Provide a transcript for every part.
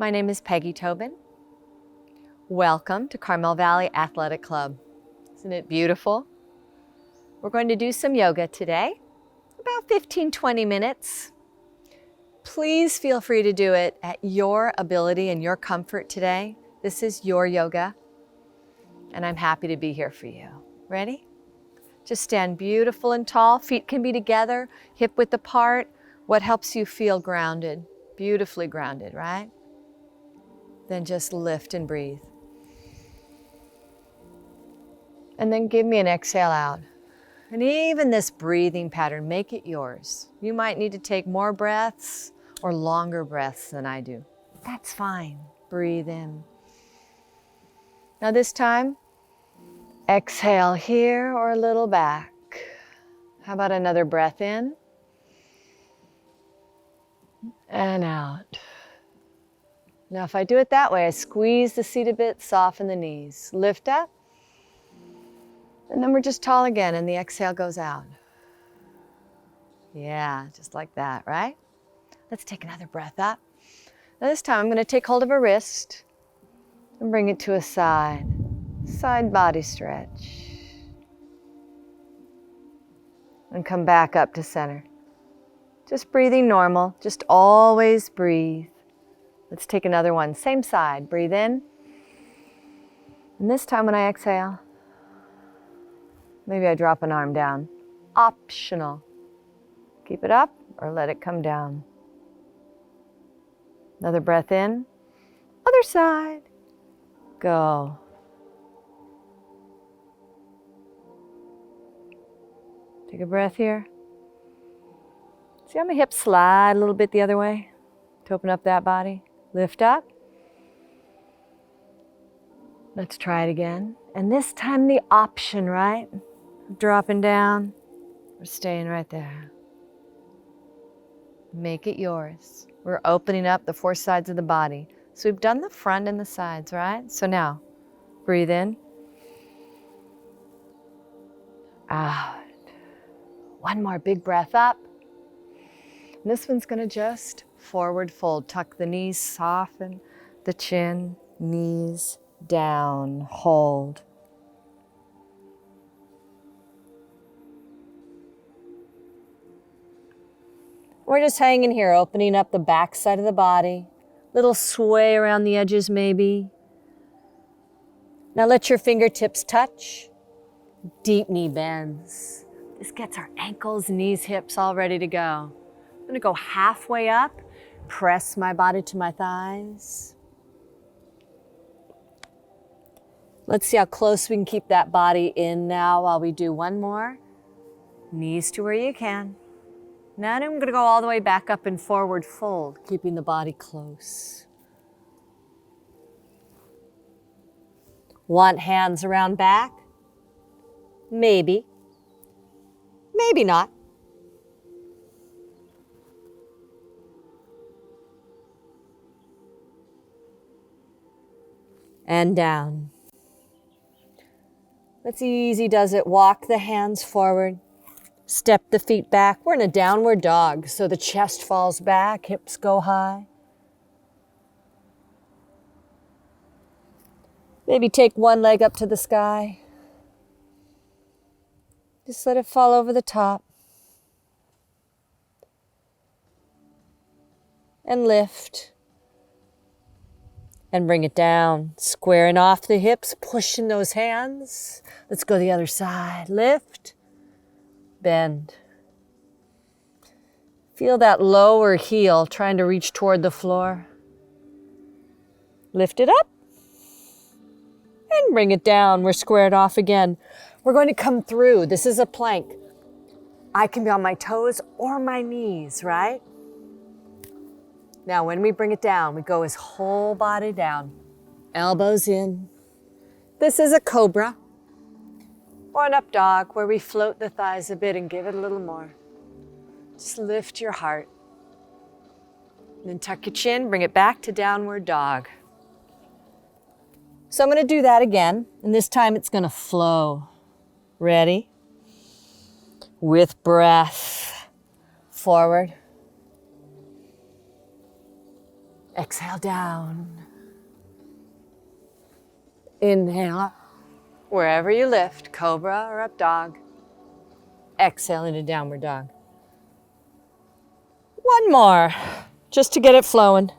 My name is Peggy Tobin. Welcome to Carmel Valley Athletic Club. Isn't it beautiful? We're going to do some yoga today, about 15-20 minutes. Please feel free to do it at your ability and your comfort today. This is your yoga, and I'm happy to be here for you. Ready? Just stand beautiful and tall. Feet can be together, hip width apart. What helps you feel grounded? Beautifully grounded, right? Then just lift and breathe. And then give me an exhale out. And even this breathing pattern, make it yours. You might need to take more breaths or longer breaths than I do. That's fine. Breathe in. Now this time, exhale here or a little back. How about another breath in and out. Now if I do it that way, I squeeze the seat a bit, soften the knees, lift up, and then we're just tall again and the exhale goes out. Yeah, just like that, right? Let's take another breath up. Now this time I'm going to take hold of a wrist and bring it to a side body stretch. And come back up to center. Just breathing normal, just always breathe. Let's take another one, same side, breathe in. And this time when I exhale, maybe I drop an arm down. Optional. Keep it up or let it come down. Another breath in, other side, go. Take a breath here. See how my hips slide a little bit the other way to open up that body? Lift up. Let's try it again. And this time the option, right? Dropping down or staying right there. Make it yours. We're opening up the four sides of the body. So we've done the front and the sides, right? So now, breathe in. Out. One more big breath up. And this one's gonna just forward fold. Tuck the knees, soften the chin, knees down, hold. We're just hanging here, opening up the back side of the body. Little sway around the edges maybe. Now let your fingertips touch. Deep knee bends. This gets our ankles, knees, hips all ready to go. I'm gonna go halfway up, press my body to my thighs. Let's see how close we can keep that body in now while we do one more. Knees to where you can. Now I'm gonna go all the way back up and forward fold, keeping the body close. Want hands around back? Maybe. Maybe not. And down. Let's easy does it. Walk the hands forward. Step the feet back. We're in a downward dog, so the chest falls back, hips go high. Maybe take one leg up to the sky. Just let it fall over the top. And lift. And bring it down, squaring off the hips, pushing those hands. Let's go the other side. Lift, bend. Feel that lower heel trying to reach toward the floor. Lift it up and bring it down. We're squared off again. We're going to come through. This is a plank. I can be on my toes or my knees, right? Now, when we bring it down, we go his whole body down. Elbows in. This is a cobra or an up dog where we float the thighs a bit and give it a little more. Just lift your heart. And then tuck your chin, bring it back to downward dog. So I'm gonna do that again, and this time it's gonna flow. Ready? With breath. Forward. Exhale down. Inhale up. Wherever you lift, cobra or up dog. Exhale into downward dog. One more, just to get it flowing,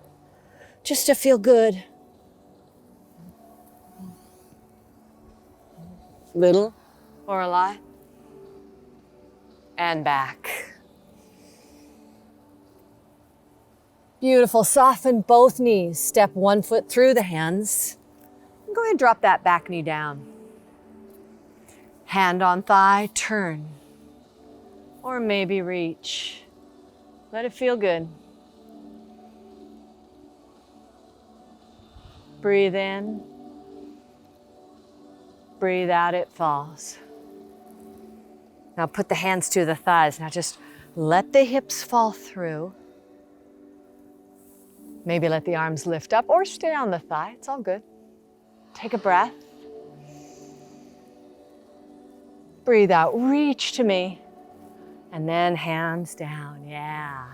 just to feel good. Little or a lot. And back. Beautiful. Soften both knees. Step one foot through the hands. Go ahead and drop that back knee down. Hand on thigh, turn. Or maybe reach. Let it feel good. Breathe in. Breathe out, it falls. Now put the hands to the thighs. Now just let the hips fall through. Maybe let the arms lift up or stay on the thigh. It's all good. Take a breath. Breathe out, reach to me. And then hands down, yeah.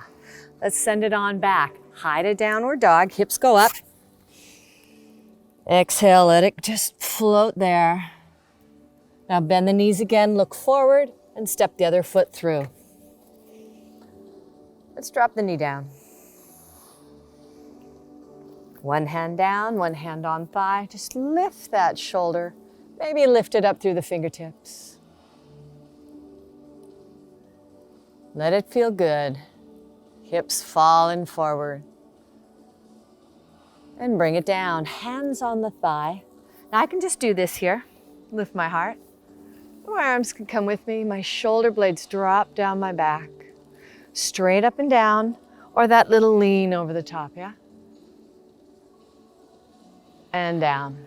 Let's send it on back. High to downward dog, hips go up. Exhale, let it just float there. Now bend the knees again, look forward, and step the other foot through. Let's drop the knee down. One hand down, one hand on thigh. Just lift that shoulder. Maybe lift it up through the fingertips. Let it feel good. Hips falling forward. And bring it down. Hands on the thigh. Now I can just do this here. Lift my heart. My arms can come with me. My shoulder blades drop down my back. Straight up and down. Or that little lean over the top, yeah? And down.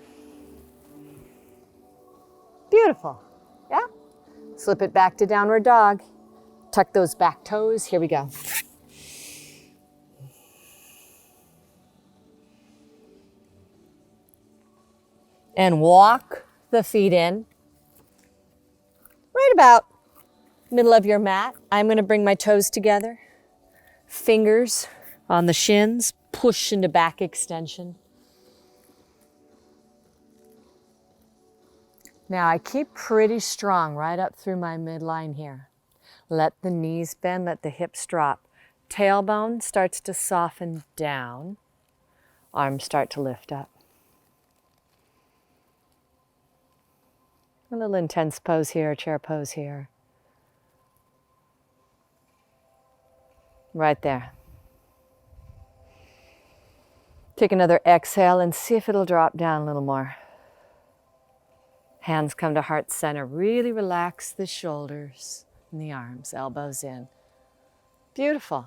Beautiful. Yeah? Slip it back to downward dog. Tuck those back toes. Here we go. And walk the feet in. Right about middle of your mat. I'm going to bring my toes together. Fingers on the shins. Push into back extension. Now I keep pretty strong right up through my midline here. Let the knees bend, let the hips drop. Tailbone starts to soften down. Arms start to lift up. A little intense pose here, chair pose here. Right there. Take another exhale and see if it'll drop down a little more. Hands come to heart center. Really relax the shoulders and the arms, elbows in. Beautiful.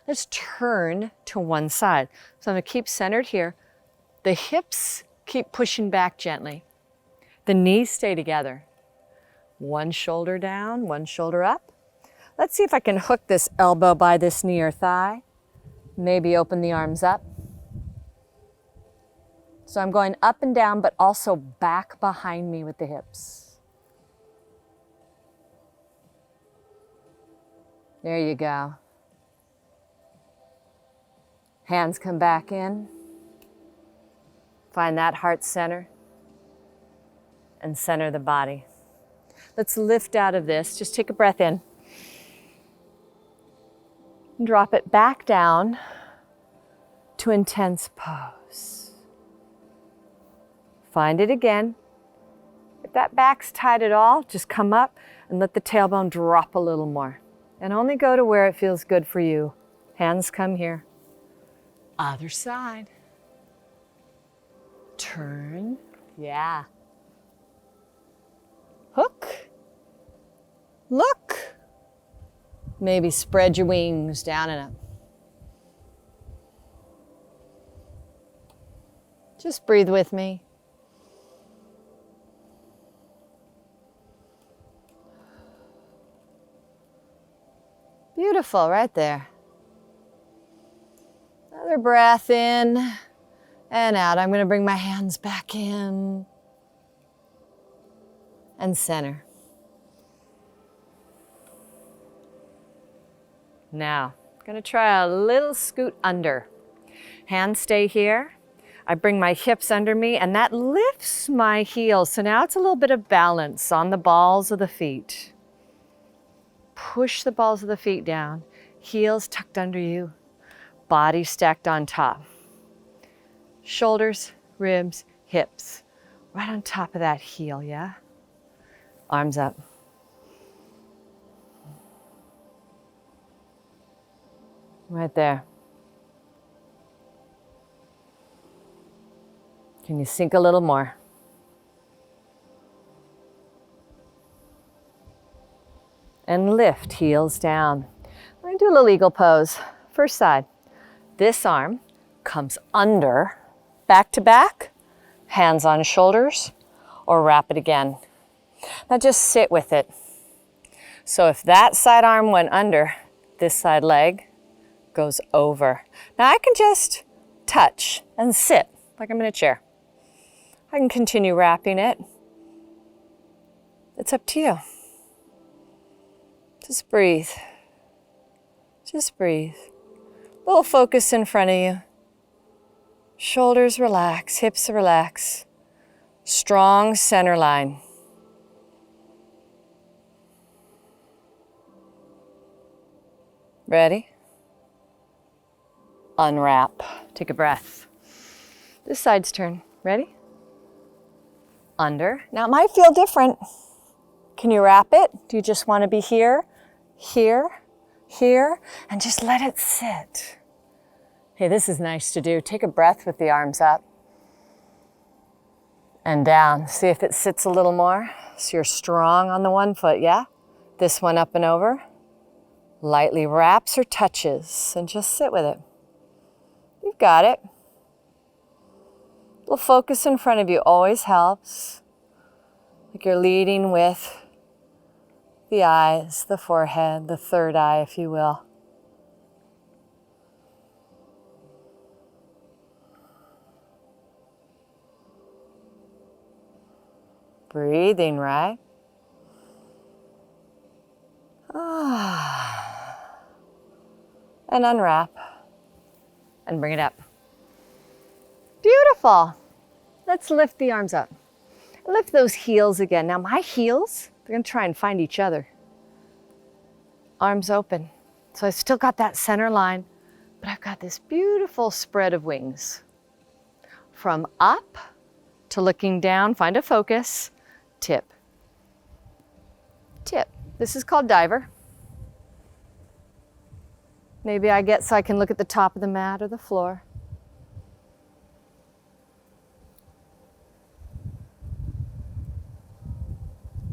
Let's turn to one side. So I'm going to keep centered here. The hips keep pushing back gently. The knees stay together. One shoulder down, one shoulder up. Let's see if I can hook this elbow by this knee or thigh. Maybe open the arms up. So I'm going up and down, but also back behind me with the hips. There you go. Hands come back in. Find that heart center. And center the body. Let's lift out of this. Just take a breath in. And drop it back down to intense pose. Find it again. If that back's tight at all, just come up and let the tailbone drop a little more. And only go to where it feels good for you. Hands come here. Other side. Turn. Yeah. Hook. Look. Maybe spread your wings down and up. Just breathe with me. Beautiful, right there. Another breath in and out. I'm going to bring my hands back in and center. Now, I'm going to try a little scoot under. Hands stay here. I bring my hips under me and that lifts my heels. So now it's a little bit of balance on the balls of the feet. Push the balls of the feet down. Heels tucked under you. Body stacked on top. Shoulders, ribs, hips. Right on top of that heel, yeah? Arms up. Right there. Can you sink a little more? And lift, heels down. We're gonna do a little eagle pose. First side. This arm comes under, back to back, hands on shoulders, or wrap it again. Now just sit with it. So if that side arm went under, this side leg goes over. Now I can just touch and sit like I'm in a chair. I can continue wrapping it. It's up to you. Just breathe. Just breathe. Little focus in front of you. Shoulders relax, hips relax. Strong center line. Ready? Unwrap. Take a breath. This side's turn. Ready? Under. Now it might feel different. Can you wrap it? Do you just want to be here, here, here, and just let it sit? Hey, this is nice to do. Take a breath with the arms up and down. See if it sits a little more. So you're strong on the one foot, yeah? This one up and over. Lightly wraps or touches and just sit with it. You've got it. A little focus in front of you always helps. Like you're leading with the eyes, the forehead, the third eye, if you will. Breathing, right? And unwrap and bring it up. Beautiful. Let's lift the arms up. Lift those heels again. Now my heels, they're gonna try and find each other. Arms open. So I've still got that center line, but I've got this beautiful spread of wings. From up to looking down, find a focus, tip. Tip. This is called diver. Maybe I get so I can look at the top of the mat or the floor.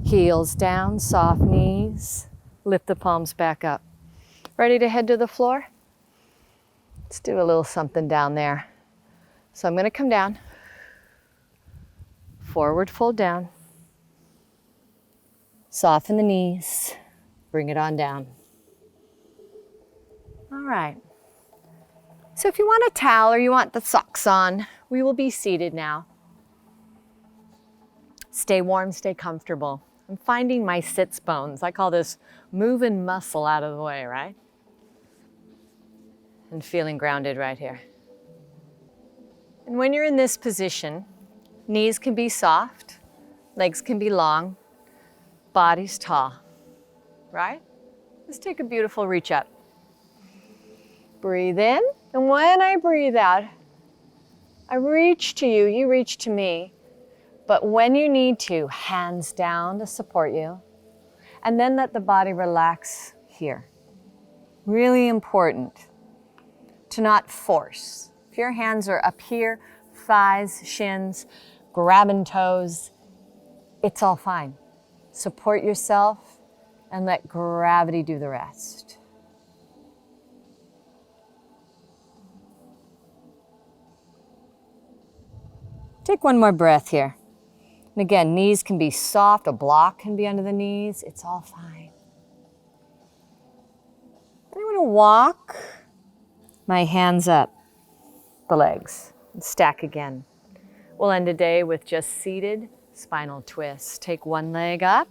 Heels down, soft knees. Lift the palms back up. Ready to head to the floor? Let's do a little something down there. So I'm going to come down. Forward fold down. Soften the knees. Bring it on down. All right. So if you want a towel or you want the socks on, we will be seated now. Stay warm, stay comfortable. I'm finding my sits bones. I call this moving muscle out of the way, right? And feeling grounded right here. And when you're in this position, knees can be soft, legs can be long, body's tall, right? Let's take a beautiful reach up. Breathe in, and when I breathe out, I reach to you, you reach to me. But when you need to, hands down to support you, and then let the body relax here. Really important to not force. If your hands are up here, thighs, shins, grabbing toes, it's all fine. Support yourself and let gravity do the rest. Take one more breath here. And again, knees can be soft, a block can be under the knees. It's all fine. And I'm going to walk my hands up the legs and stack again. We'll end today with just seated spinal twists. Take one leg up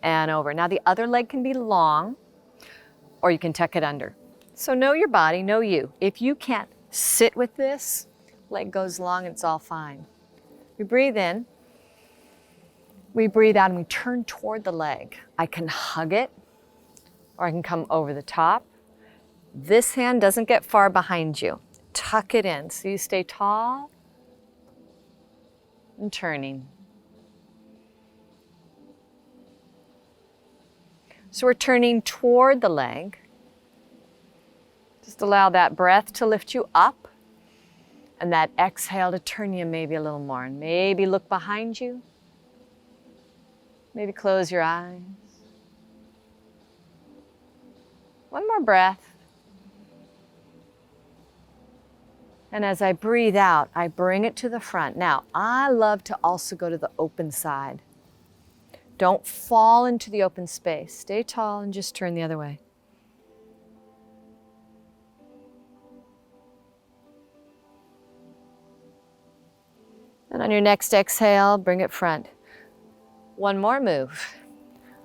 and over. Now the other leg can be long or you can tuck it under. So know your body, know you. If you can't Sit with this. Leg goes long, it's all fine. We breathe in. We breathe out and we turn toward the leg. I can hug it or I can come over the top. This hand doesn't get far behind you. Tuck it in so you stay tall and turning. So we're turning toward the leg. Just allow that breath to lift you up and that exhale to turn you maybe a little more. And maybe look behind you. Maybe close your eyes. One more breath. And as I breathe out, I bring it to the front. Now, I love to also go to the open side. Don't fall into the open space. Stay tall and just turn the other way. And on your next exhale, bring it front. One more move.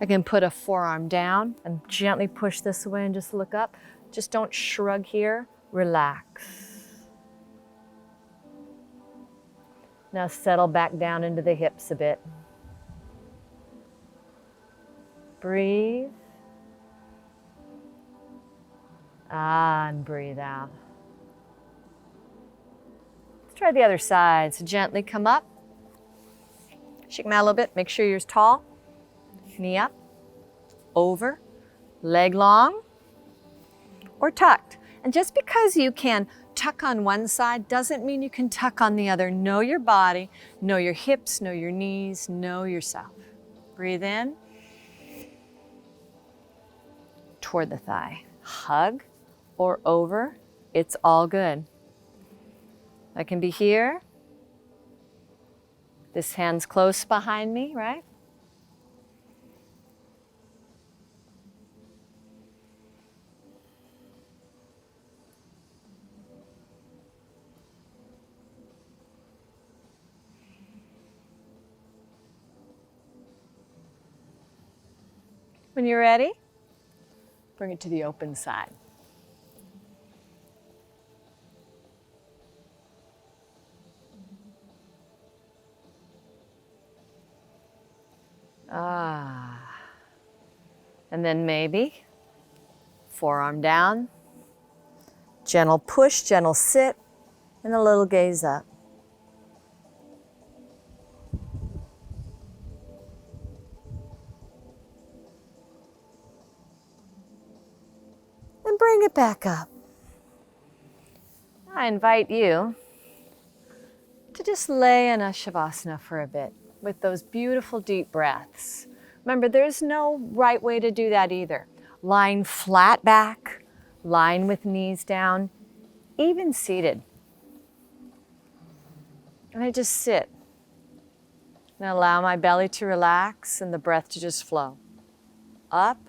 I can put a forearm down and gently push this away and just look up. Just don't shrug here. Relax. Now settle back down into the hips a bit. Breathe. And breathe out. Let's try the other side. So gently come up. Shake them out a little bit. Make sure you're tall. Knee up. Over. Leg long. Or tucked. And just because you can tuck on one side doesn't mean you can tuck on the other. Know your body. Know your hips. Know your knees. Know yourself. Breathe in. Toward the thigh. Hug or over. It's all good. I can be here. This hand's close behind me, right? When you're ready, bring it to the open side. And then maybe forearm down, gentle push, gentle sit, and a little gaze up. And bring it back up. I invite you to just lay in a Shavasana for a bit with those beautiful deep breaths. Remember, there's no right way to do that either. Lying flat back, lying with knees down, even seated. And I just sit and allow my belly to relax and the breath to just flow. Up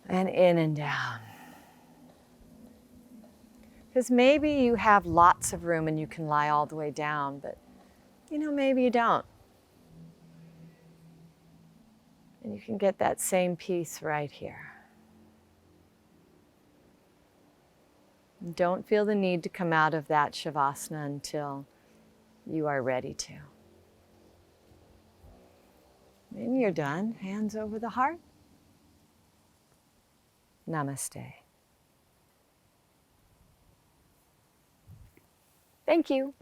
and in and down. Because maybe you have lots of room and you can lie all the way down, but maybe you don't. And you can get that same peace right here. And don't feel the need to come out of that Shavasana until you are ready to. When you're done, hands over the heart. Namaste. Thank you.